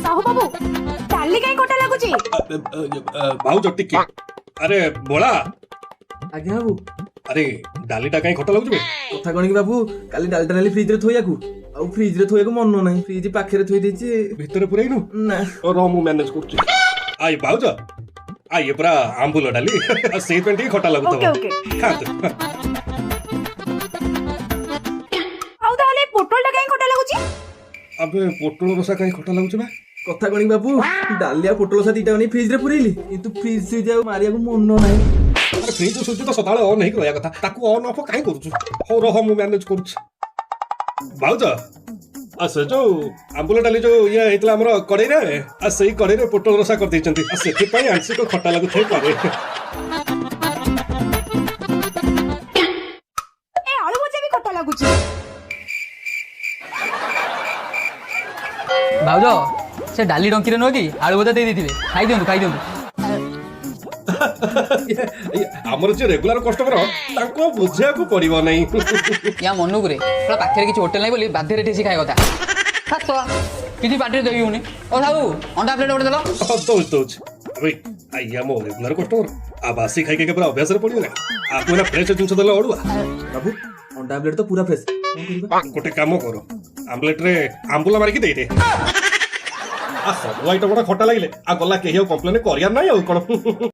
साहू बाबू डाली कहीं खटा लागुची भाउज टिके अरे बोला आज्ञा बाबू अरे डालीटा कहीं खटा लाଗୁଛି कथा कौन कि बाबू काली डालटा नाली फ्रिज रे थोइयाकू आ फ्रिज रे थोइयाकू मन नाही फ्रिज पाखरे थोइ देछि ଭିତରେ ପୁରେଇନୁ ना ର ମୁଁ ମ୍ୟାନେଜ କରୁଛି ଆଇ ଭାଉଜ ଆଇ ପୁରା ଆମ୍ବୁଲ ଡାଲି ସେଇପାଇଁ ଟିକେ ଖଟା ओके ଲାଗୁଥିବ ओके ଖାଆନ୍ତୁ आउ ताले पोटल टा कहीं खटा लागुची ଆବେ ପୋଟଳ ରସା କାଇଁ ଖଟା ଲାଗୁଛି ବା कथा कौन कि बाबू डालिया पोटल सा दीटा नहीं फ्रिज रे पुरेइली किंतु फ्रिज सुइज आ मारियाकू मन नाही ଆରେ ଫ୍ରିଜ ସୁଇଚ ତ ସଦାବେଳେ ଅନ୍ ହେଇକି ରହିବା କଥା ତାକୁ ଅନ୍ ଅଫ୍ କାଇଁ କରୁଛୁ ହଉ ରହ ମୁଁ ମ୍ୟାନେଜ କରୁଛି ଭାଉଜ ଆଉ ସେ ଯୋଉ ଆମ୍ବୁଲ ଡାଲି ଯୋଉ ଇଏ ହେଇଥିଲା ଆମର କଡେଇରେ ଆଉ ସେଇ କଡେଇରେ ପୋଟଳ ରସା କରିଦେଇଛନ୍ତି ଆଉ ସେଥିପାଇଁ ଆଂଶିକ ଖଟା ଲାଗୁଥାଇ ପାରେ ए आलू भजा भी खटा लागुची भाउज से डाली डंकी नुह कि आलू भजा दे देथिबे खाई दियंतु ଆମର ଯେ ରେଗୁଲାର କଷ୍ଟମର ତାଙ୍କୁ ଆଉ ବୁଝିବାକୁ ପଡିବ ନାହିଁ या मनुक रे थोड़ा पाखे किसी होटेल नहीं बोली बाध्य ठेसी खाଇବା କଥା କିଛି ପାଟିରେ ଦେଇ ହଉନି ଓ ସାହୁ ଅଣ୍ଡା ପ୍ଲେଟ୍ ଗୋଟେ ଦେଲ ଦଉଛି ଦଉଛି ଭାଇ ଆଜ୍ଞା ମୋ ରେଗୁଲାର କଷ୍ଟମର ଆଉ ବାସି ଖାଇକି ପୁରା ଅଭ୍ୟାସରେ ପଡିବ ନା ଆକୁ ଏଇନା ଫ୍ରେଶ ଜିନିଷ ଦେଲେ ଅଡୁଆ बाबू अंडा आमलेट तो पूरा फ्रेश ଗୋଟେ କାମ କର ଆମ୍ବଲେଟରେ ଆମ୍ବୁଲ ମାରିକି ଦେଇଦେ ସବୁ ଆଇଟମ ଗୁଡା ଖଟା ଲାଗିଲେ ଆଉ ଗଲା କେହି ଆଉ କମ୍ପ୍ଲେନ କରିବାର ନାହିଁ ଆଉ କଣ